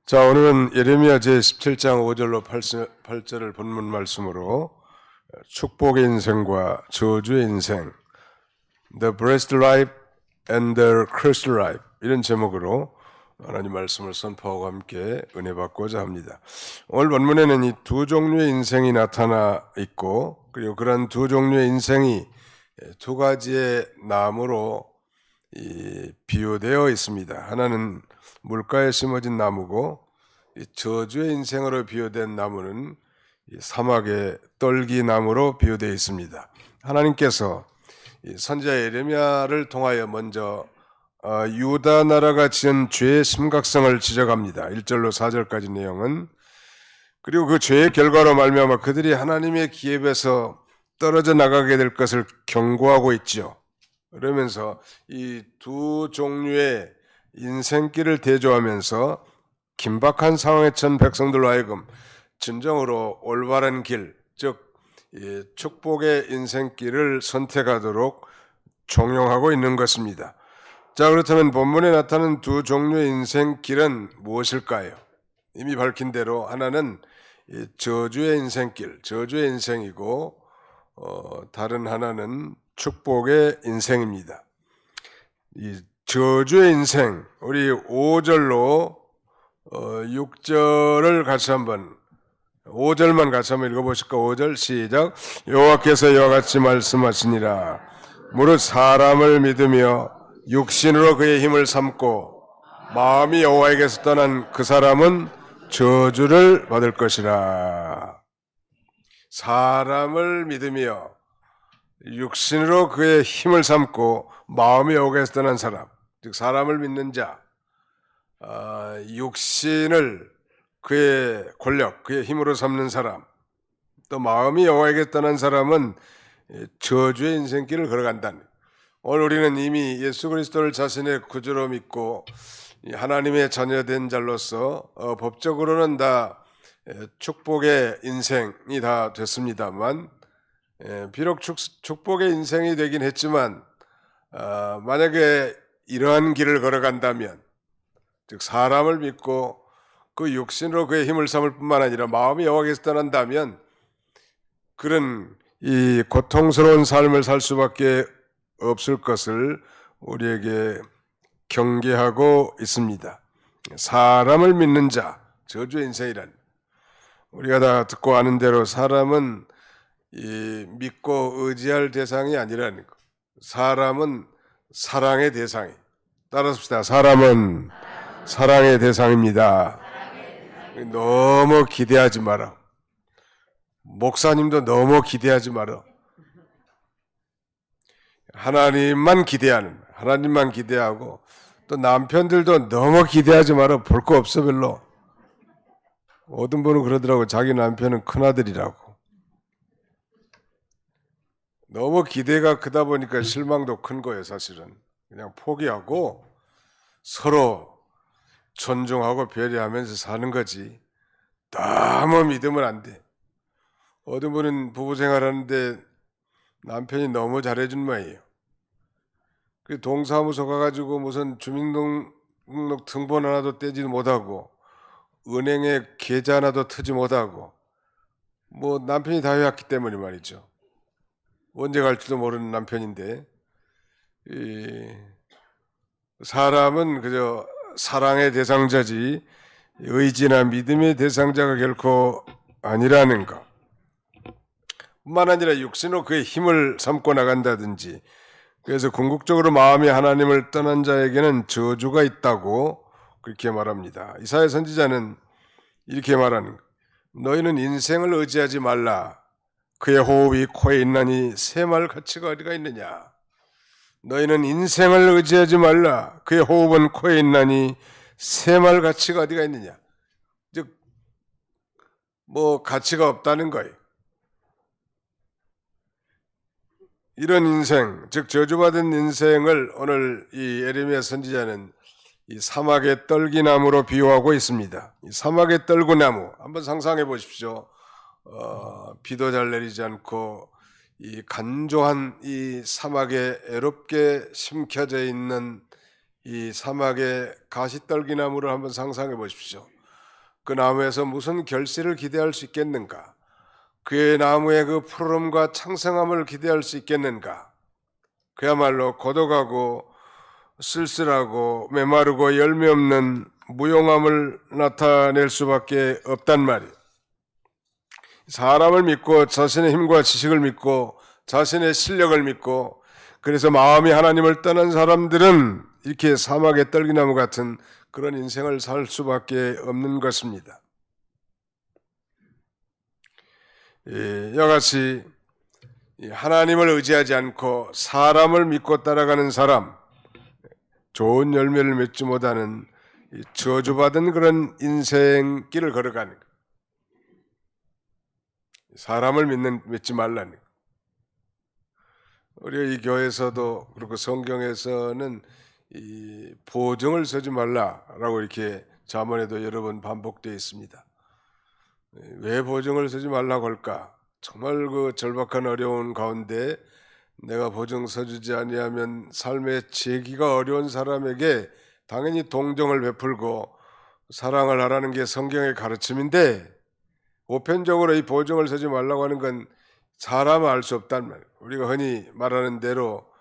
자, 오늘은 예레미야 제17장 5절로 8절을 본문 말씀으로 축복의 인생과 저주의 인생, The Blessed Life and the Cursed Life, 이런 제목으로 하나님 말씀을 선포하고 함께 은혜 받고자 합니다. 오늘 본문에는 이 두 종류의 인생이 나타나 있고, 그리고 그런 두 종류의 인생이 두 가지의 나무로 비유되어 있습니다. 하나는 물가에 심어진 나무고, 저주의 인생으로 비유된 나무는 사막의 떨기나무로 비유되어 있습니다. 하나님께서 선지자 예레미야를 통하여 먼저 유다 나라가 지은 죄의 심각성을 지적합니다. 1절로 4절까지 내용은, 그리고 그 죄의 결과로 말미암아 그들이 하나님의 기업에서 떨어져 나가게 될 것을 경고하고 있죠. 그러면서 이 두 종류의 인생길을 대조하면서 긴박한 상황에 처한 백성들로 하여금 진정으로 올바른 길, 즉 축복의 인생길을 선택하도록 종용하고 있는 것입니다. 자, 그렇다면 본문에 나타나는 두 종류의 인생길은 무엇일까요? 이미 밝힌 대로 하나는 저주의 인생길, 저주의 인생이고, 다른 하나는 축복의 인생입니다. 이 저주의 인생, 우리 5절로 6절을 같이 한번, 5절만 같이 한번 읽어보실까? 5절 시작. 여호와께서 이와 같이 말씀하시니라. 무릇 사람을 믿으며 육신으로 그의 힘을 삼고 마음이 여호와에게서 떠난 그 사람은 저주를 받을 것이라. 사람을 믿으며 육신으로 그의 힘을 삼고 마음이 여호와에게서 떠난 사람, 즉 사람을 믿는 자, 육신을 그의 권력, 그의 힘으로 삼는 사람, 또 마음이 여호와에게 떠난 사람은 저주의 인생길을 걸어간다는. 오늘 우리는 이미 예수 그리스도를 자신의 구주로 믿고 하나님의 자녀된 자로서 법적으로는 다 축복의 인생이 다 됐습니다만, 비록 축복의 인생이 되긴 했지만, 만약에 이러한 길을 걸어간다면, 즉 사람을 믿고 그 육신으로 그의 힘을 삼을 뿐만 아니라 마음이 여호와께서 떠난다면 그런 이 고통스러운 삶을 살 수밖에 없을 것을 우리에게 경계하고 있습니다. 사람을 믿는 자, 저주의 인생이란, 우리가 다 듣고 아는 대로 사람은 믿고 의지할 대상이 아니라는 것. 사람은 사랑의 대상이. 따라서 봅시다. 사람은 사랑의 대상입니다. 너무 기대하지 마라. 목사님도 너무 기대하지 마라. 하나님만 기대하고, 또 남편들도 너무 기대하지 마라. 볼 거 없어 별로. 어떤 분은 그러더라고. 자기 남편은 큰아들이라고. 너무 기대가 크다 보니까 실망도 큰 거예요, 사실은. 그냥 포기하고 서로 존중하고 배려하면서 사는 거지. 너무 믿으면 안 돼. 어떤 분은 부부 생활하는데 남편이 너무 잘해준 모양이에요. 그 동사무소 가가지고 무슨 주민등록 등본 하나도 떼지 못하고 은행에 계좌 하나도 트지 못하고, 뭐 남편이 다 해왔기 때문에 말이죠. 언제 갈지도 모르는 남편인데, 사람은 그저 사랑의 대상자지 의지나 믿음의 대상자가 결코 아니라는 것. 뿐만 아니라 육신으로 그의 힘을 삼고 나간다든지, 그래서 궁극적으로 마음이 하나님을 떠난 자에게는 저주가 있다고 그렇게 말합니다. 이사야 선지자는 이렇게 말하는 것. 너희는 인생을 의지하지 말라. 그의 호흡이 코에 있나니 새말 가치가 어디가 있느냐. 너희는 인생을 의지하지 말라. 그의 호흡은 코에 있나니 새말 가치가 어디가 있느냐. 즉, 뭐 가치가 없다는 거예요. 이런 인생, 즉 저주받은 인생을 오늘 이 예레미야 선지자는 이 사막의 떨기나무로 비유하고 있습니다. 이 사막의 떨구나무 한번 상상해 보십시오. 비도 잘 내리지 않고 이 간조한 이 사막에 애롭게 심겨져 있는 이 사막의 가시떨기나무를 한번 상상해 보십시오. 그 나무에서 무슨 결실을 기대할 수 있겠는가? 그의 나무의 그 푸르름과 창성함을 기대할 수 있겠는가? 그야말로 고독하고 쓸쓸하고 메마르고 열매 없는 무용함을 나타낼 수밖에 없단 말이에요. 사람을 믿고 자신의 힘과 지식을 믿고 자신의 실력을 믿고 그래서 마음이 하나님을 떠난 사람들은 이렇게 사막의 떨기나무 같은 그런 인생을 살 수밖에 없는 것입니다. 이같이 하나님을 의지하지 않고 사람을 믿고 따라가는 사람, 좋은 열매를 맺지 못하는 저주받은 그런 인생길을 걸어가는 것. 사람을 믿지 말라는 것. 우리가 이 교회에서도 그리고 성경에서는 이 보증을 서지 말라라고 이렇게 잠언에도 여러 번 반복되어 있습니다. 왜 보증을 서지 말라고 할까? 정말 그 절박한 어려운 가운데 내가 보증 서주지 아니하면 삶의 재기가 어려운 사람에게 당연히 동정을 베풀고 사랑을 하라는 게 성경의 가르침인데 보편적으로 이 보증을 서지 말라고 하는 건 사람은 알 수 없단 말이에요. 우리가 흔히 말하는 대로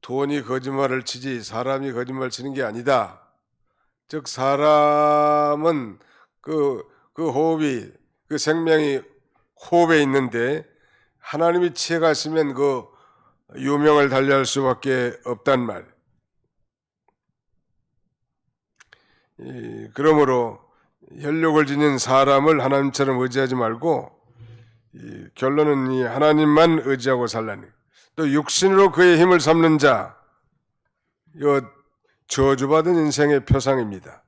돈이 거짓말을 치지 사람이 거짓말 치는 게 아니다. 즉 사람은 그 호흡이 그 생명이 호흡에 있는데 하나님이 취해가시면 그 유명을 달리할 수밖에 없단 말. 그러므로 혈육을 지닌 사람을 하나님처럼 의지하지 말고 결론은 이 하나님만 의지하고 살라니. 또 육신으로 그의 힘을 삼는 자, 이 저주받은 인생의 표상입니다.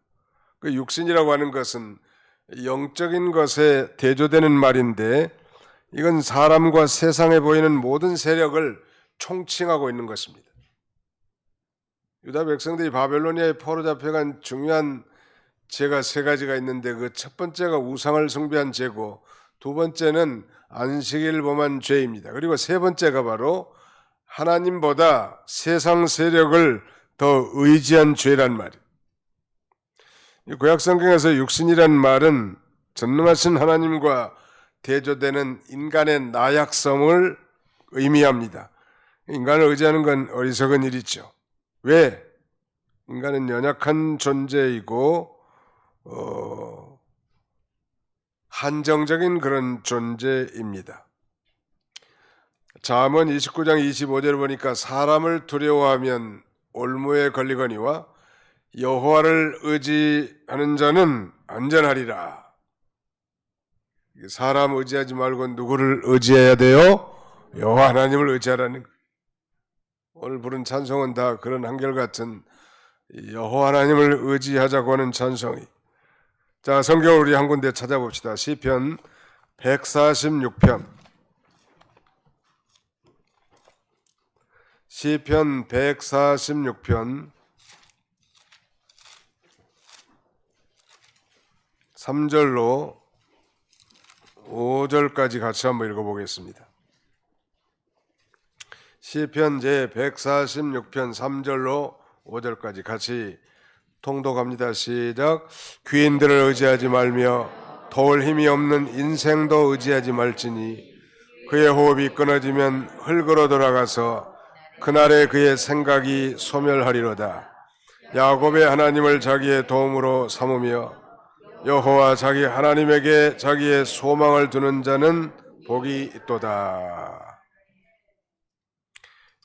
그 육신이라고 하는 것은 영적인 것에 대조되는 말인데 이건 사람과 세상에 보이는 모든 세력을 총칭하고 있는 것입니다. 유다 백성들이 바벨로니아에 포로잡혀간 중요한 죄가 세 가지가 있는데 그 첫 번째가 우상을 숭배한 죄고 두 번째는 안식일 범한 죄입니다. 그리고 세 번째가 바로 하나님보다 세상 세력을 더 의지한 죄란 말이에요. 구약 성경에서 육신이란 말은 전능하신 하나님과 대조되는 인간의 나약성을 의미합니다. 인간을 의지하는 건 어리석은 일이죠. 왜? 인간은 연약한 존재이고 한정적인 그런 존재입니다. 잠언 29장 25절을 보니까 사람을 두려워하면 올무에 걸리거니와 여호와를 의지하는 자는 안전하리라. 사람 의지하지 말고 누구를 의지해야 돼요? 여호와 하나님을 의지하라는 거예요. 오늘 부른 찬송은 다 그런 한결같은 여호와 하나님을 의지하자고 하는 찬송이. 자, 성경을 우리 한 군데 찾아봅시다. 시편 146편. 시편 146편 3절로 5절까지 같이 한번 읽어보겠습니다. 시편 제 146편 3절로 5절까지 같이 통독합니다. 시작. 귀인들을 의지하지 말며 도울 힘이 없는 인생도 의지하지 말지니 그의 호흡이 끊어지면 흙으로 돌아가서 그날에 그의 생각이 소멸하리로다. 야곱의 하나님을 자기의 도움으로 삼으며 여호와 자기 하나님에게 자기의 소망을 두는 자는 복이 있도다.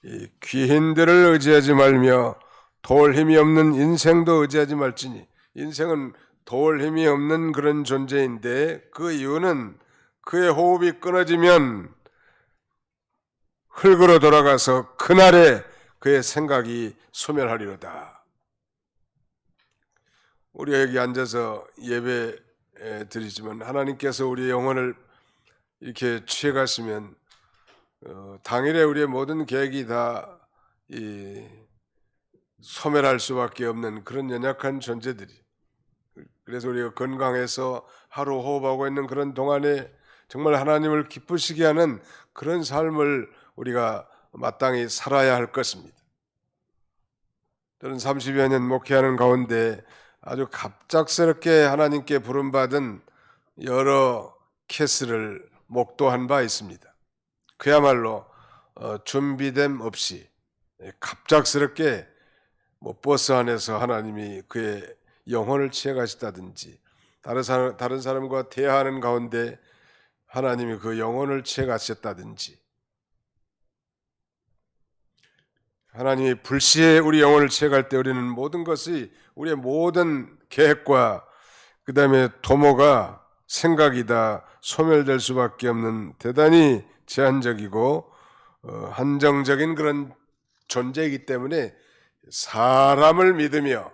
이 귀인들을 의지하지 말며 도울 힘이 없는 인생도 의지하지 말지니, 인생은 도울 힘이 없는 그런 존재인데 그 이유는 그의 호흡이 끊어지면 흙으로 돌아가서 그날에 그의 생각이 소멸하리로다. 우리가 여기 앉아서 예배 드리지만 하나님께서 우리의 영혼을 이렇게 취해가시면 당일에 우리의 모든 계획이 다 소멸할 수밖에 없는 그런 연약한 존재들이. 그래서 우리가 건강해서 하루 호흡하고 있는 그런 동안에 정말 하나님을 기쁘시게 하는 그런 삶을 우리가 마땅히 살아야 할 것입니다. 저는 30여 년 목회하는 가운데 아주 갑작스럽게 하나님께 부름받은 여러 케이스를 목도한 바 있습니다. 그야말로 준비됨 없이 갑작스럽게 버스 안에서 하나님이 그의 영혼을 취해가시다든지 다른 사람과 대화하는 가운데 하나님이 그 영혼을 취해가셨다든지 하나님이 불시에 우리 영혼을 취해갈 때 우리는 모든 것이 우리의 모든 계획과 그 다음에 도모가 생각이 다 소멸될 수밖에 없는 대단히 제한적이고 한정적인 그런 존재이기 때문에 사람을 믿으며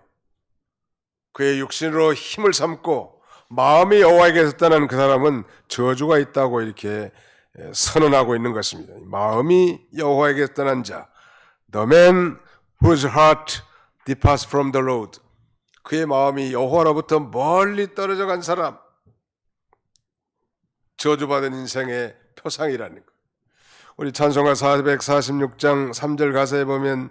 그의 육신으로 힘을 삼고 마음이 여호와에게서 떠난 그 사람은 저주가 있다고 이렇게 선언하고 있는 것입니다. 마음이 여호와에게서 떠난 자, the man whose heart departs from the Lord, 그의 마음이 여호와로부터 멀리 떨어져 간 사람, 저주받은 인생의 표상이라는 것. 우리 찬송가 446장 3절 가사에 보면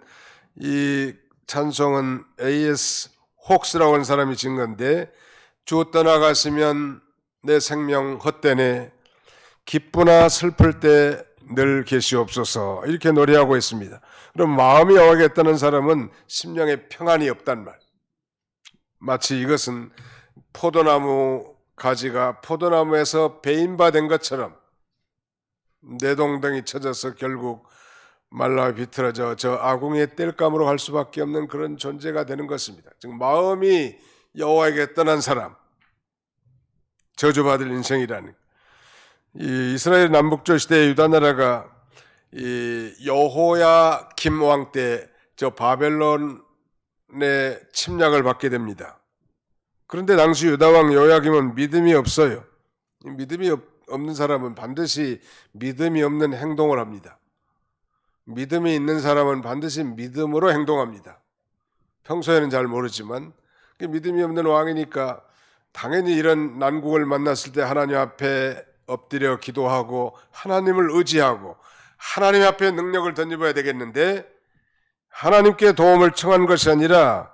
이 찬송은 A.S. 혹스라고 하는 사람이 지은 건데, 주 떠나가시면 내 생명 헛되네, 기쁘나 슬플 때 늘 계시옵소서, 이렇게 노래하고 있습니다. 그럼 마음이 여호와에게 떠난 사람은 심령에 평안이 없단 말. 마치 이것은 포도나무 가지가 포도나무에서 베인바된 것처럼 내동댕이 쳐져서 결국 말라 비틀어져 저 아궁이의 땔감으로 갈 수밖에 없는 그런 존재가 되는 것입니다. 즉 마음이 여호와에게 떠난 사람, 저주받을 인생이라는. 이 이스라엘 남북조 시대의 유다 나라가 이 여호야김 왕 때 저 바벨론의 침략을 받게 됩니다. 그런데 당시 유다 왕 여호야김은 믿음이 없어요. 믿음이 없는 사람은 반드시 믿음이 없는 행동을 합니다. 믿음이 있는 사람은 반드시 믿음으로 행동합니다. 평소에는 잘 모르지만 믿음이 없는 왕이니까 당연히 이런 난국을 만났을 때 하나님 앞에 엎드려 기도하고 하나님을 의지하고 하나님 앞에 능력을 덧입어야 되겠는데, 하나님께 도움을 청한 것이 아니라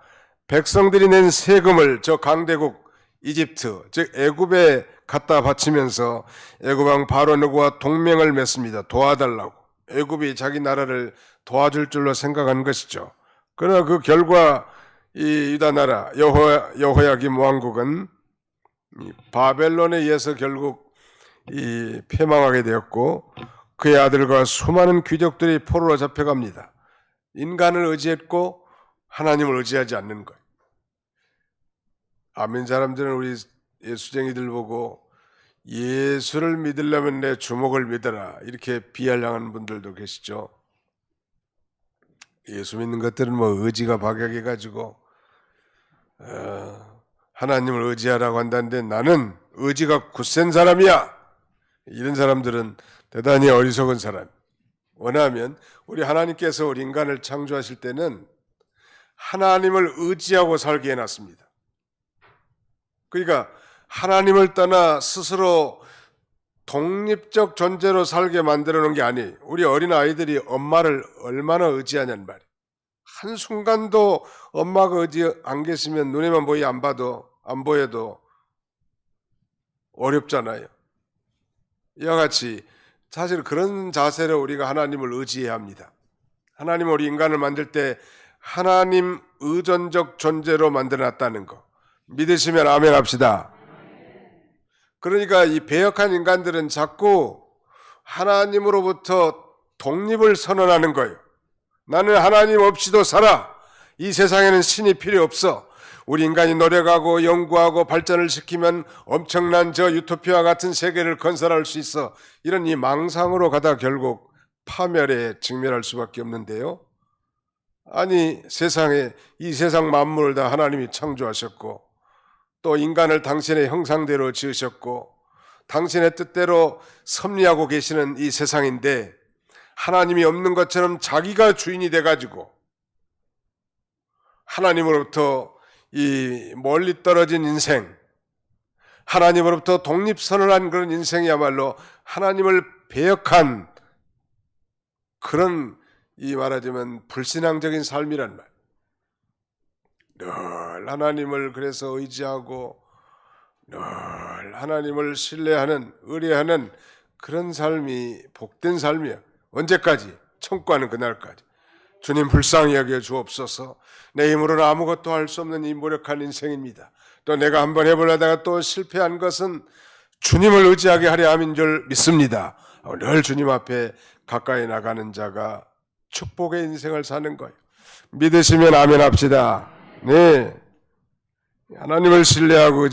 백성들이 낸 세금을 저 강대국 이집트, 즉 애굽에 갖다 바치면서 애굽 왕 바로 느고와 동맹을 맺습니다. 도와달라고. 애굽이 자기 나라를 도와줄 줄로 생각한 것이죠. 그러나 그 결과 이 유다 나라 여호야김 왕국은 바벨론에 의해서 결국 이 패망하게 되었고, 그의 아들과 수많은 귀족들이 포로로 잡혀갑니다. 인간을 의지했고 하나님을 의지하지 않는 거예요. 아멘 사람들은 우리 예수쟁이들 보고 예수를 믿으려면 내 주먹을 믿어라, 이렇게 비아냥하는 분들도 계시죠. 예수 믿는 것들은 의지가 박약해가지고 하나님을 의지하라고 한다는데 나는 의지가 굳센 사람이야, 이런 사람들은 대단히 어리석은 사람. 왜냐하면 우리 하나님께서 우리 인간을 창조하실 때는 하나님을 의지하고 살게 해놨습니다. 그러니까 하나님을 떠나 스스로 독립적 존재로 살게 만들어 놓은 게 아니에요. 우리 어린 아이들이 엄마를 얼마나 의지하냐는 말이에요. 한순간도 엄마가 의지 안 계시면 눈에만 보이 안 보여도 어렵잖아요. 이와 같이 사실 그런 자세로 우리가 하나님을 의지해야 합니다. 하나님 우리 인간을 만들 때 하나님 의존적 존재로 만들어놨다는 거 믿으시면 아멘 합시다. 그러니까 이 배역한 인간들은 자꾸 하나님으로부터 독립을 선언하는 거예요. 나는 하나님 없이도 살아. 이 세상에는 신이 필요 없어. 우리 인간이 노력하고 연구하고 발전을 시키면 엄청난 저 유토피아 같은 세계를 건설할 수 있어. 이런 이 망상으로 가다 결국 파멸에 직면할 수밖에 없는데요. 아니, 이 세상 만물을 다 하나님이 창조하셨고 또 인간을 당신의 형상대로 지으셨고 당신의 뜻대로 섭리하고 계시는 이 세상인데, 하나님이 없는 것처럼 자기가 주인이 돼가지고 하나님으로부터 이 멀리 떨어진 인생, 하나님으로부터 독립선언한 그런 인생이야말로 하나님을 배역한 그런, 이 말하자면 불신앙적인 삶이란 말. 늘 하나님을 그래서 의지하고 늘 하나님을 신뢰하는, 의뢰하는 그런 삶이 복된 삶이야. 언제까지? 천국하는 그날까지. 주님 불쌍히 여겨 주옵소서. 내 힘으로는 아무것도 할 수 없는 이 무력한 인생입니다. 또 내가 한번 해보려다가 또 실패한 것은 주님을 의지하게 하려 함인 줄 믿습니다. 늘 주님 앞에 가까이 나가는 자가 축복의 인생을 사는 거예요. 믿으시면 아멘 합시다. 네, 하나님을 신뢰하고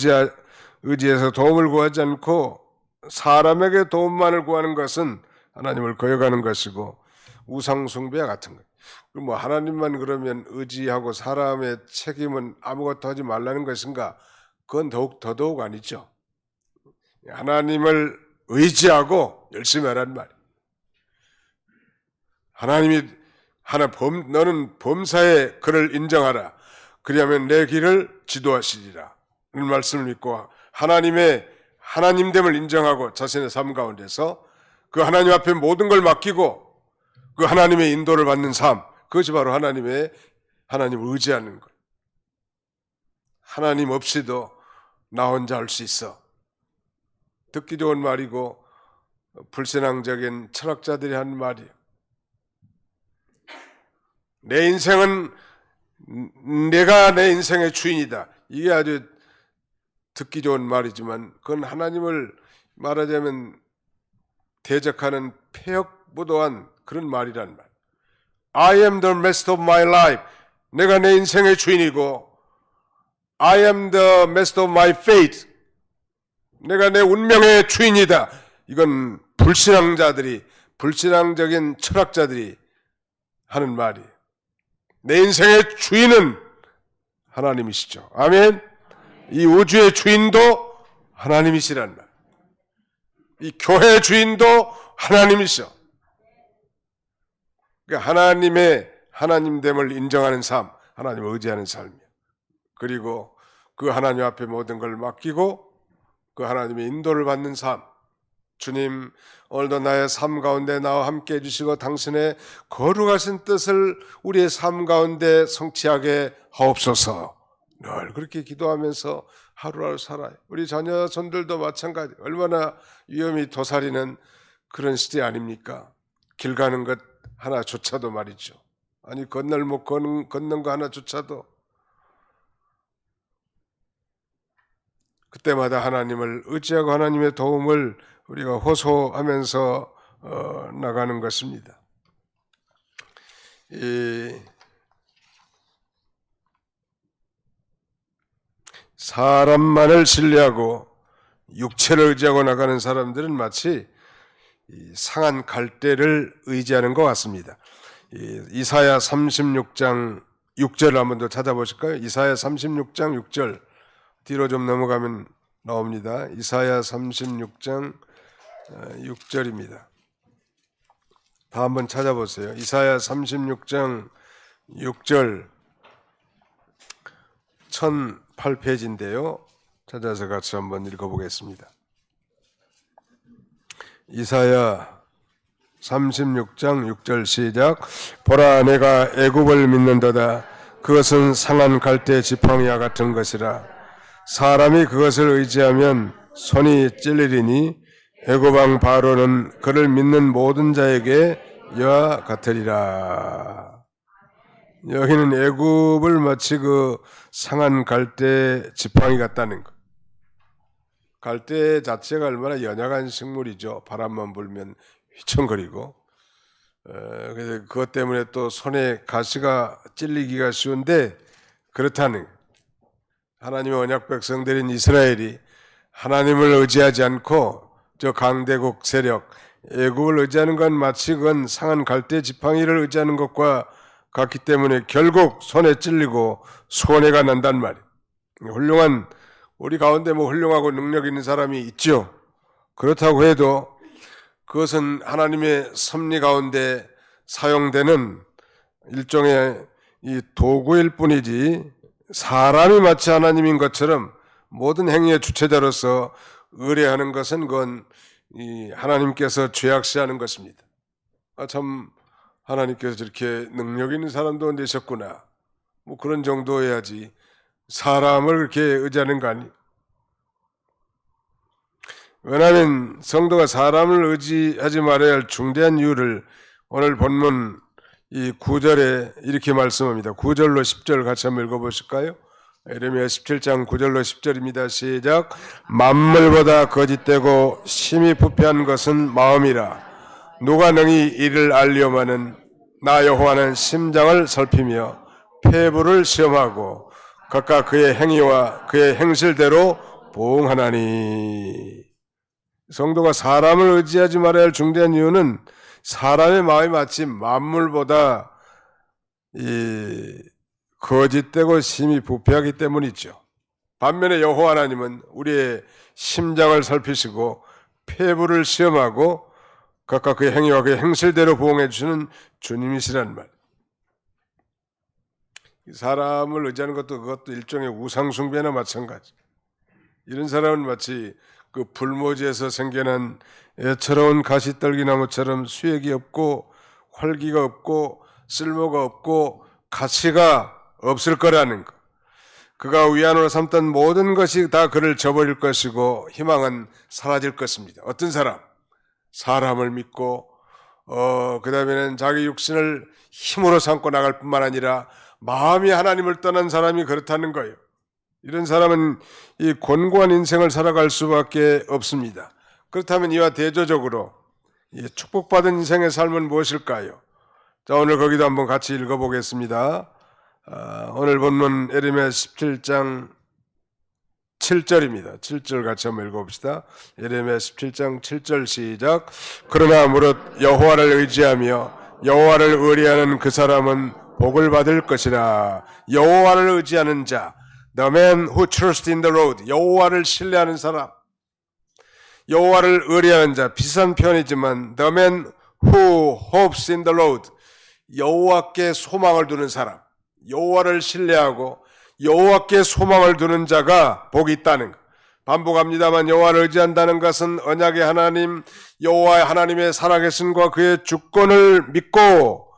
의지해서 도움을 구하지 않고 사람에게 도움만을 구하는 것은 하나님을 거역하는 것이고 우상 숭배와 같은 거예요. 뭐 하나님만 그러면 의지하고 사람의 책임은 아무것도 하지 말라는 것인가? 그건 더더욱 아니죠. 하나님을 의지하고 열심히 하라는 말이에요. 하나님이 너는 범사에 그를 인정하라. 그리하면 내 길을 지도하시리라. 이런 말씀을 믿고 하나님됨을 인정하고 자신의 삶 가운데서 그 하나님 앞에 모든 걸 맡기고 그 하나님의 인도를 받는 삶, 그것이 바로 하나님을 의지하는 거예요. 하나님 없이도 나 혼자 할 수 있어. 듣기 좋은 말이고 불신앙적인 철학자들이 하는 말이에요. 내 인생은 내가 내 인생의 주인이다. 이게 아주 듣기 좋은 말이지만 그건 하나님을 말하자면 대적하는 폐역무도한 그런 말이란 말. I am the master of my life. 내가 내 인생의 주인이고 I am the master of my fate. 내가 내 운명의 주인이다. 이건 불신앙적인 철학자들이 하는 말이에요. 내 인생의 주인은 하나님이시죠. 아멘. 이 우주의 주인도 하나님이시란 말. 이 교회의 주인도 하나님이시죠. 그러니까 하나님됨을 인정하는 삶, 하나님을 의지하는 삶이에요. 그리고 그 하나님 앞에 모든 걸 맡기고 그 하나님의 인도를 받는 삶. 주님, 오늘도 나의 삶 가운데 나와 함께 해주시고 당신의 거룩하신 뜻을 우리의 삶 가운데 성취하게 하옵소서. 늘 그렇게 기도하면서 하루하루 살아요. 우리 자녀손들도 마찬가지. 얼마나 위험이 도사리는 그런 시대 아닙니까? 길 가는 것 하나조차도 말이죠. 아니 건널목 걷는 거 하나조차도 그때마다 하나님을 의지하고 하나님의 도움을 우리가 호소하면서 나가는 것입니다. 사람만을 신뢰하고 육체를 의지하고 나가는 사람들은 마치 상한 갈대를 의지하는 것 같습니다. 이사야 36장 6절을 한번 더 찾아보실까요? 이사야 36장 6절 뒤로 좀 넘어가면 나옵니다. 이사야 36장 6절입니다. 다 한번 찾아보세요. 이사야 36장 6절 1008페이지인데요. 찾아서 같이 한번 읽어보겠습니다. 이사야 36장 6절 시작. 보라, 내가 애굽을 믿는도다. 그것은 상한 갈대 지팡이와 같은 것이라. 사람이 그것을 의지하면 손이 찔리리니 애굽 왕 바로는 그를 믿는 모든 자에게 이와 같으리라. 여기는 애굽을 마치 그 상한 갈대 지팡이 같다는 것. 갈대 자체가 얼마나 연약한 식물이죠. 바람만 불면 휘청거리고. 그래서 그것 때문에 또 손에 가시가 찔리기가 쉬운데 그렇다는 거예요. 하나님의 언약 백성들인 이스라엘이 하나님을 의지하지 않고 저 강대국 세력 애국을 의지하는 건 마치 그건 상한 갈대 지팡이를 의지하는 것과 같기 때문에 결국 손에 찔리고 손해가 난단 말이에요. 훌륭한 우리 가운데 훌륭하고 능력 있는 사람이 있죠. 그렇다고 해도 그것은 하나님의 섭리 가운데 사용되는 일종의 이 도구일 뿐이지 사람이 마치 하나님인 것처럼 모든 행위의 주체자로서 의뢰하는 것은 그건 하나님께서 죄악시하는 것입니다. 참 하나님께서 저렇게 능력 있는 사람도 내셨구나. 뭐 그런 정도여야지 사람을 그렇게 의지하는 거 아니? 왜냐하면 성도가 사람을 의지하지 말아야 할 중대한 이유를 오늘 본문 이 9절에 이렇게 말씀합니다. 9절로 10절 같이 한번 읽어보실까요? 예레미야 17장 9절로 10절입니다. 시작. 만물보다 거짓되고 심히 부패한 것은 마음이라. 누가 능히 이를 알려마는 나 여호와는 심장을 살피며 폐부를 시험하고 각각 그의 행위와 그의 행실대로 보응하나니. 성도가 사람을 의지하지 말아야 할 중대한 이유는 사람의 마음이 마치 만물보다 거짓되고 심히 부패하기 때문이죠. 반면에 여호와 하나님은 우리의 심장을 살피시고 폐부를 시험하고 각각 그의 행위와 그의 행실대로 보응해 주시는 주님이시란 말. 사람을 의지하는 그것도 일종의 우상숭배나 마찬가지. 이런 사람은 마치 그 불모지에서 생겨난 애처로운 가시떨기나무처럼 수액이 없고 활기가 없고 쓸모가 없고 가치가 없을 거라는 것. 그가 위안으로 삼던 모든 것이 다 그를 저버릴 것이고 희망은 사라질 것입니다. 어떤 사람? 사람을 믿고 그 다음에는 자기 육신을 힘으로 삼고 나갈 뿐만 아니라 마음이 하나님을 떠난 사람이 그렇다는 거예요. 이런 사람은 이 곤고한 인생을 살아갈 수밖에 없습니다. 그렇다면 이와 대조적으로 이 축복받은 인생의 삶은 무엇일까요? 자, 오늘 거기도 한번 같이 읽어보겠습니다. 오늘 본문 예레미야 17장 7절입니다. 7절 같이 한번 읽어봅시다. 예레미야 17장 7절 시작. 그러나 무릇 여호와를 의지하며 여호와를 의뢰하는 그 사람은 복을 받을 것이라. 여호와를 의지하는 자, the man who trusts in the Lord, 여호와를 신뢰하는 사람, 여호와를 의뢰하는 자, 비슷한 표현이지만 the man who hopes in the Lord, 여호와께 소망을 두는 사람, 여호와를 신뢰하고 여호와께 소망을 두는 자가 복이 있다는 것. 반복합니다만 여호와를 의지한다는 것은 언약의 하나님, 여호와 하나님의 살아계심과 그의 주권을 믿고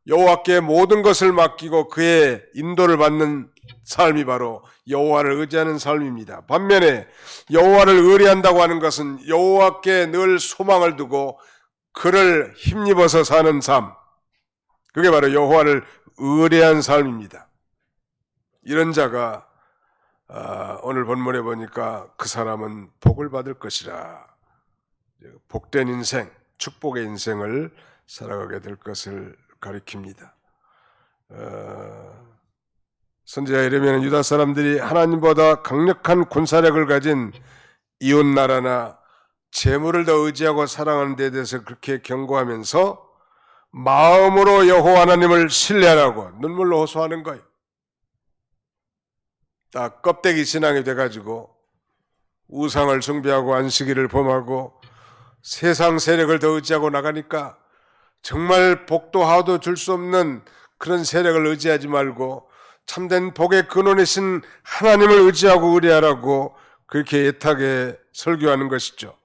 여호와께 모든 것을 맡기고 그의 인도를 받는 삶이 바로 여호와를 의지하는 삶입니다. 반면에 여호와를 의뢰한다고 하는 것은 여호와께 늘 소망을 두고 그를 힘입어서 사는 삶, 그게 바로 여호와를 의뢰한 삶입니다. 이런 자가 오늘 본문에 보니까 그 사람은 복을 받을 것이라. 복된 인생, 축복의 인생을 살아가게 될 것을 가리킵니다. 선지자 예레미야는 유다 사람들이 하나님보다 강력한 군사력을 가진 이웃나라나 재물을 더 의지하고 사랑하는 데 대해서 그렇게 경고하면서 마음으로 여호와 하나님을 신뢰하라고 눈물로 호소하는 거예요. 다 껍데기 신앙이 돼가지고 우상을 숭배하고 안식일을 범하고 세상 세력을 더 의지하고 나가니까 정말 복도 하도 줄 수 없는 그런 세력을 의지하지 말고 참된 복의 근원이신 하나님을 의지하고 의뢰하라고 그렇게 애타게 설교하는 것이죠.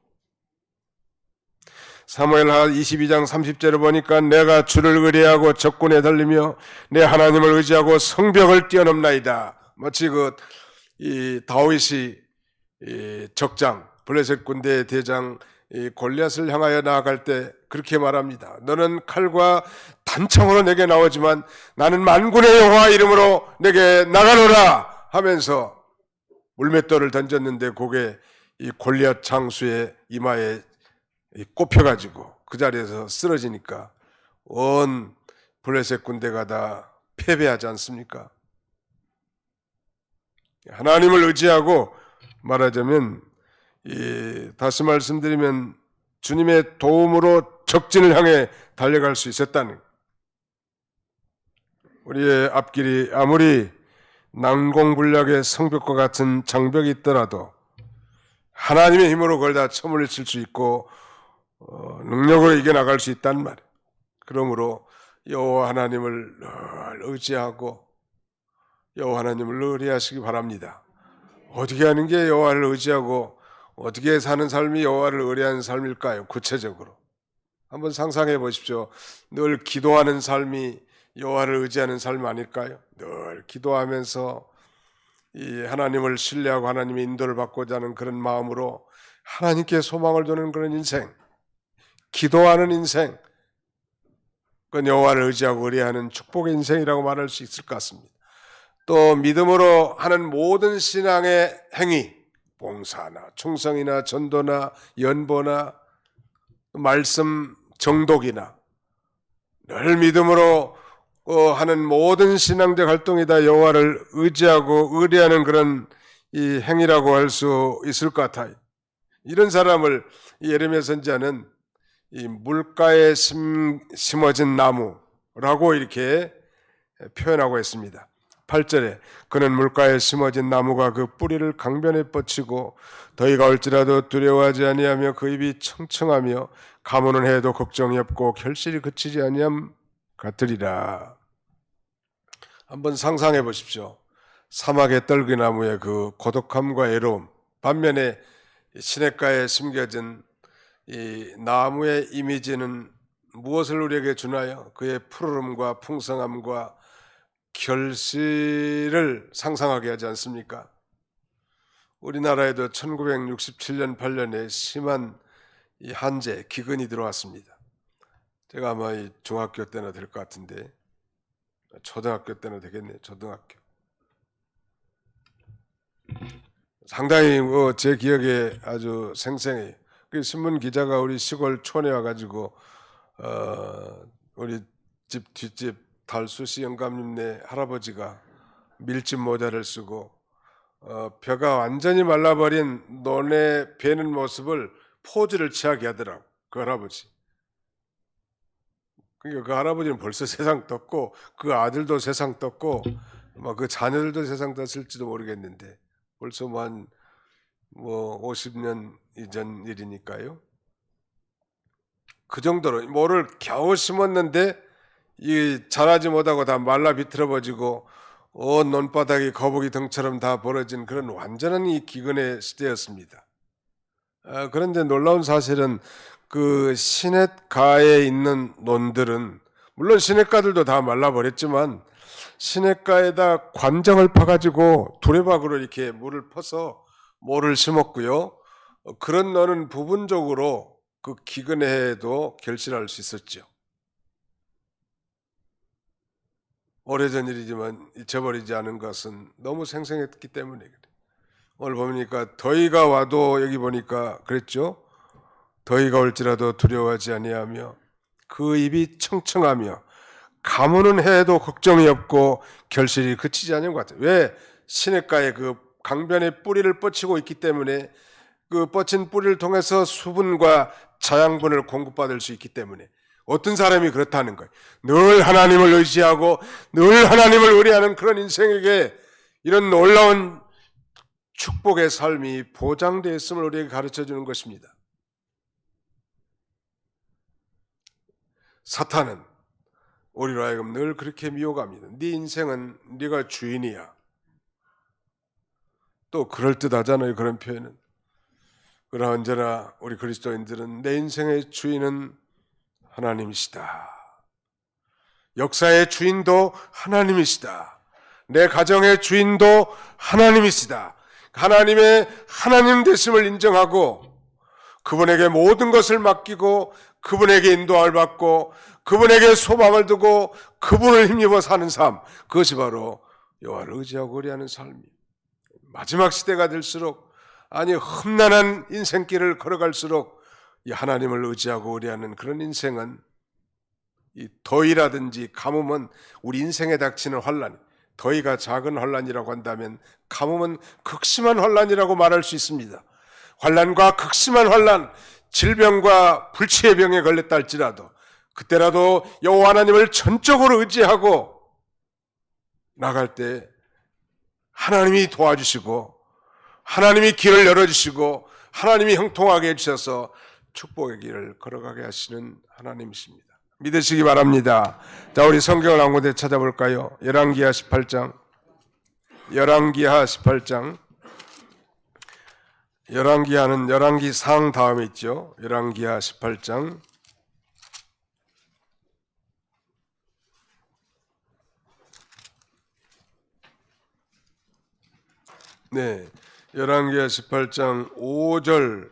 사무엘하 22장 30절을 보니까 내가 주를 의뢰하고 적군에 달리며 내 하나님을 의지하고 성벽을 뛰어넘나이다. 마치 이 다윗이 적장 블레셋 군대의 대장 골리앗을 향하여 나아갈 때 그렇게 말합니다. 너는 칼과 단창으로 내게 나오지만 나는 만군의 여호와 이름으로 내게 나가노라 하면서 물맷돌을 던졌는데 그게 이 골리앗 장수의 이마에 꼽혀가지고 그 자리에서 쓰러지니까 온 블레셋 군대가 다 패배하지 않습니까? 하나님을 의지하고 말하자면 다시 말씀드리면 주님의 도움으로 적진을 향해 달려갈 수 있었다는, 우리의 앞길이 아무리 난공불락의 성벽과 같은 장벽이 있더라도 하나님의 힘으로 그걸 다 쳐물칠 수 있고 능력으로 이겨나갈 수 있단 말이에요. 그러므로 여호와 하나님을 늘 의지하고 여호와 하나님을 늘 의뢰하시기 바랍니다. 어떻게 하는 게 여호와를 의지하고 어떻게 사는 삶이 여호와를 의뢰하는 삶일까요? 구체적으로 한번 상상해 보십시오. 늘 기도하는 삶이 여호와를 의지하는 삶 아닐까요? 늘 기도하면서 이 하나님을 신뢰하고 하나님의 인도를 받고자 하는 그런 마음으로 하나님께 소망을 두는 그런 인생, 기도하는 인생, 그 여호와를 의지하고 의뢰하는 축복의 인생이라고 말할 수 있을 것 같습니다. 또 믿음으로 하는 모든 신앙의 행위, 봉사나 충성이나 전도나 연보나 말씀 정독이나 늘 믿음으로 하는 모든 신앙적 활동이 다 여호와를 의지하고 의뢰하는 그런 이 행위라고 할 수 있을 것 같아요. 이런 사람을 예레미야 선지자는 이 물가에 심어진 나무라고 이렇게 표현하고 있습니다. 8절에 그는 물가에 심어진 나무가 그 뿌리를 강변에 뻗치고 더위가 올지라도 두려워하지 아니하며 그 잎이 청청하며 가무는 해도 걱정이 없고 결실이 그치지 아니함 같으리라. 한번 상상해 보십시오. 사막의 떨기나무의 그 고독함과 애로움, 반면에 시냇가에 심겨진 이 나무의 이미지는 무엇을 우리에게 주나요? 그의 푸르름과 풍성함과 결실을 상상하게 하지 않습니까? 우리나라에도 1967년 8년에 심한 이 한재, 기근이 들어왔습니다. 제가 아마 이 중학교 때나 될 것 같은데, 초등학교 때나 되겠네요. 초등학교. 상당히 제 기억에 아주 생생해요. 그 신문 기자가 우리 시골 촌에 와가지고 우리 집 뒷집 달수시 영감님네 할아버지가 밀짚 모자를 쓰고 벼가 완전히 말라버린 논에 베는 모습을 포즈를 취하게 하더라고. 그 할아버지. 그러니까 그 할아버지는 벌써 세상 떴고 그 아들도 세상 떴고 그 자녀들도 세상 떴을지도 모르겠는데 벌써 한 50년 이전 일이니까요. 그 정도로 뭐를 겨우 심었는데 이 자라지 못하고 다 말라 비틀어버지고 온 논바닥이 거북이 등처럼 다 벌어진 그런 완전한 이 기근의 시대였습니다. 그런데 놀라운 사실은 그 시냇가에 있는 논들은 물론 시냇가들도 다 말라버렸지만 시냇가에다 관정을 파가지고 두레박으로 이렇게 물을 퍼서 모를 심었고요. 그런 논은 부분적으로 그 기근의 해에도 결실할 수 있었죠. 오래전 일이지만 잊혀버리지 않은 것은 너무 생생했기 때문에 그래요. 오늘 보니까 더위가 와도 여기 보니까 그랬죠. 더위가 올지라도 두려워하지 아니하며 그 입이 청청하며 가무는 해도 걱정이 없고 결실이 그치지 않은 것 같아요. 왜? 시냇가에 그 강변에 뿌리를 뻗치고 있기 때문에 그 뻗친 뿌리를 통해서 수분과 자양분을 공급받을 수 있기 때문에 어떤 사람이 그렇다는 거예요. 늘 하나님을 의지하고 늘 하나님을 의뢰하는 그런 인생에게 이런 놀라운 축복의 삶이 보장되어 있음을 우리에게 가르쳐주는 것입니다. 사탄은 우리로 하여금 늘 그렇게 미혹합니다. 네 인생은 네가 주인이야. 또 그럴듯하잖아요. 그런 표현은. 그러나 언제나 우리 그리스도인들은 내 인생의 주인은 하나님이시다. 역사의 주인도 하나님이시다. 내 가정의 주인도 하나님이시다. 하나님의 하나님 되심을 인정하고 그분에게 모든 것을 맡기고 그분에게 인도함을 받고 그분에게 소망을 두고 그분을 힘입어 사는 삶, 그것이 바로 여호와를 의지하고 의뢰하는 삶이에요. 마지막 시대가 될수록 험난한 인생길을 걸어갈수록 이 하나님을 의지하고 의뢰하는 그런 인생은 이 더위라든지 가뭄은 우리 인생에 닥치는 환난, 더위가 작은 환난이라고 한다면 가뭄은 극심한 환난이라고 말할 수 있습니다. 환난과 극심한 환난, 질병과 불치의 병에 걸렸다 할지라도 그때라도 여호와 하나님을 전적으로 의지하고 나갈 때 하나님이 도와주시고 하나님이 길을 열어주시고 하나님이 형통하게 해주셔서 축복의 길을 걸어가게 하시는 하나님이십니다. 믿으시기 바랍니다. 자, 우리 성경을 한 군데 찾아볼까요? 열왕기하 18장. 열왕기하 18장. 열왕기하는 열왕기상 다음에 있죠. 열왕기하 18장. 네, 열왕기하 18장 5절,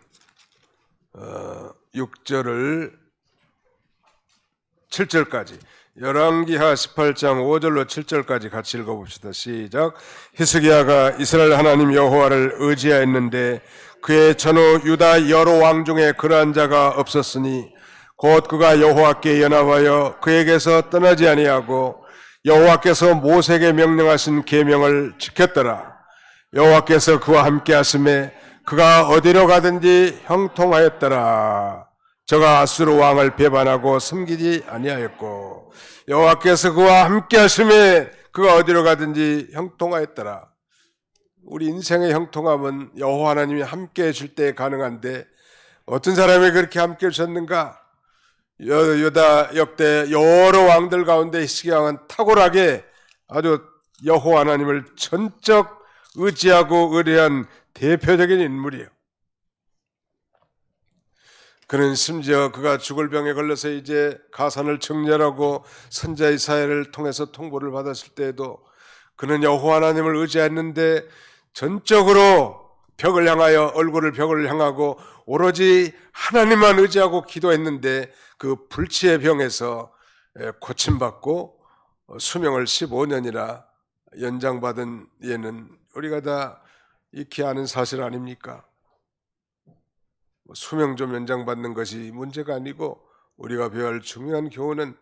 6절을 7절까지, 열왕기하 18장 5절로 7절까지 같이 읽어봅시다. 시작. 히스기야가 이스라엘 하나님 여호와를 의지하였는데 그의 전후 유다 여러 왕 중에 그러한 자가 없었으니 곧 그가 여호와께 연합하여 그에게서 떠나지 아니하고 여호와께서 모세에게 명령하신 계명을 지켰더라. 여호와께서 그와 함께 하심에 그가 어디로 가든지 형통하였더라. 저가 아수르 왕을 배반하고 섬기지 아니하였고 여호와께서 그와 함께 하심에 그가 어디로 가든지 형통하였더라. 우리 인생의 형통함은 여호와 하나님이 함께 해줄 때 가능한데 어떤 사람이 그렇게 함께 해주셨는가? 유다 역대 여러 왕들 가운데 히스기야 왕은 탁월하게 아주 여호와 하나님을 전적 의지하고 의뢰한 대표적인 인물이에요. 그는 심지어 그가 죽을 병에 걸려서 이제 가산을 정렬하고 선자 이사야를 통해서 통보를 받았을 때에도 그는 여호와 하나님을 의지했는데 전적으로 벽을 향하여 얼굴을 벽을 향하고 오로지 하나님만 의지하고 기도했는데 그 불치의 병에서 고침받고 수명을 15년이나 연장받은 예는 우리가 다 익히 아는 사실 아닙니까? 수명 좀 연장받는 것이 문제가 아니고 우리가 배워야 할 중요한 교훈은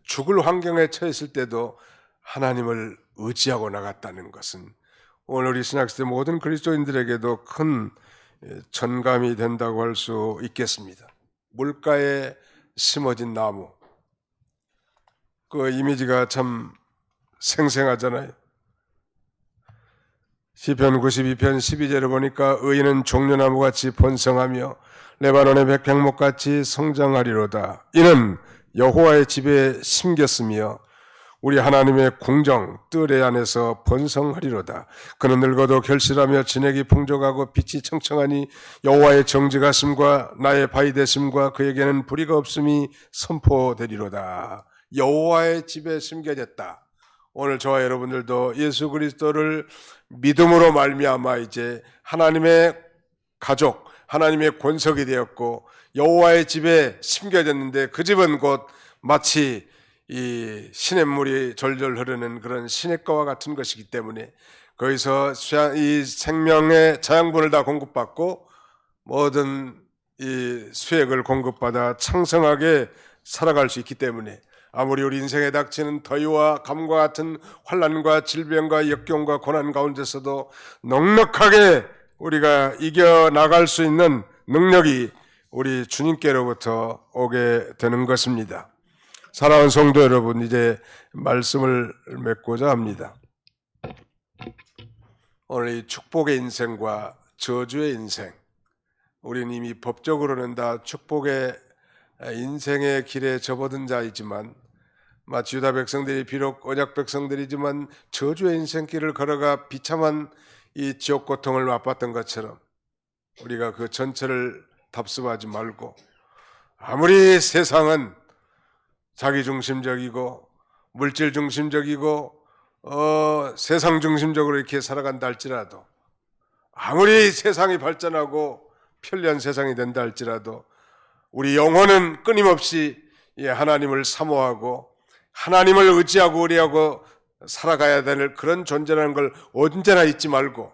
죽을 환경에 처했을 때도 하나님을 의지하고 나갔다는 것은 오늘 우리 신학시대 모든 그리스도인들에게도 큰 전감이 된다고 할 수 있겠습니다. 물가에 심어진 나무, 그 이미지가 참 생생하잖아요. 시편 92편 12절에 보니까 의인은 종려나무같이 번성하며 레바논의 백향목같이 성장하리로다. 이는 여호와의 집에 심겼으며 우리 하나님의 궁정 뜰에 안에서 번성하리로다. 그는 늙어도 결실하며 진액이 풍족하고 빛이 청청하니 여호와의 정직하심과 나의 바위 되심과 그에게는 불의가 없음이 선포되리로다. 여호와의 집에 심겨졌다. 오늘 저와 여러분들도 예수 그리스도를 믿음으로 말미암아 이제 하나님의 가족, 하나님의 권석이 되었고 여호와의 집에 심겨졌는데 그 집은 곧 마치 이 시냇물이 졸졸 흐르는 그런 시냇가와 같은 것이기 때문에 거기서 이 생명의 자양분을 다 공급받고 모든 이 수액을 공급받아 창성하게 살아갈 수 있기 때문에 아무리 우리 인생에 닥치는 더위와 감과 같은 환난과 질병과 역경과 고난 가운데서도 넉넉하게 우리가 이겨나갈 수 있는 능력이 우리 주님께로부터 오게 되는 것입니다. 사랑하는 성도 여러분, 이제 말씀을 맺고자 합니다. 오늘 이 축복의 인생과 저주의 인생, 우리는 이미 법적으로는 다 축복의 인생의 길에 접어든 자이지만 마치 유다 백성들이 비록 언약 백성들이지만 저주의 인생길을 걸어가 비참한 이 지옥 고통을 맛봤던 것처럼 우리가 그 전체를 답습하지 말고 아무리 세상은 자기중심적이고 물질 중심적이고 세상 중심적으로 이렇게 살아간다 할지라도 아무리 세상이 발전하고 편리한 세상이 된다 할지라도 우리 영혼은 끊임없이 하나님을 사모하고 하나님을 의지하고 의뢰하고 살아가야 될 그런 존재라는 걸 언제나 잊지 말고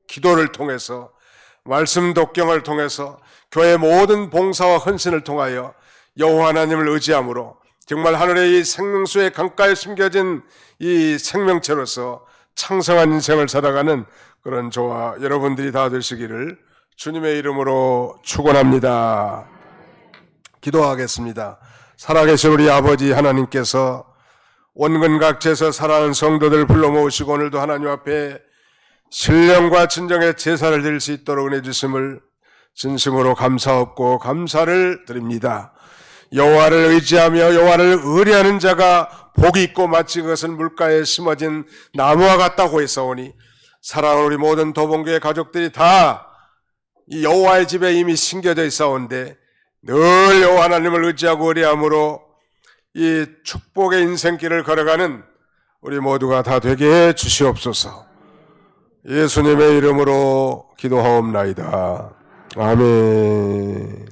기도를 통해서 말씀 독경을 통해서 교회 모든 봉사와 헌신을 통하여 여호와 하나님을 의지함으로 정말 하늘의 이 생명수의 강가에 숨겨진 이 생명체로서 창성한 인생을 살아가는 그런 저와 여러분들이 다 되시기를 주님의 이름으로 축원합니다. 기도하겠습니다. 살아계신 우리 아버지 하나님께서 원근각지에서 살아가는 성도들 불러 모으시고 오늘도 하나님 앞에 신령과 진정의 제사를 드릴 수 있도록 은혜 주심을 진심으로 감사하고 감사를 드립니다. 여호와를 의지하며 여호와를 의뢰하는 자가 복이 있고 마치 그것은 물가에 심어진 나무와 같다고 했사오니 사랑하는 우리 모든 도봉교회 가족들이 다 이 여호와의 집에 이미 심겨져 있사온데 늘 여호와 하나님을 의지하고 의뢰함으로 이 축복의 인생길을 걸어가는 우리 모두가 다 되게 해 주시옵소서. 예수님의 이름으로 기도하옵나이다. 아멘.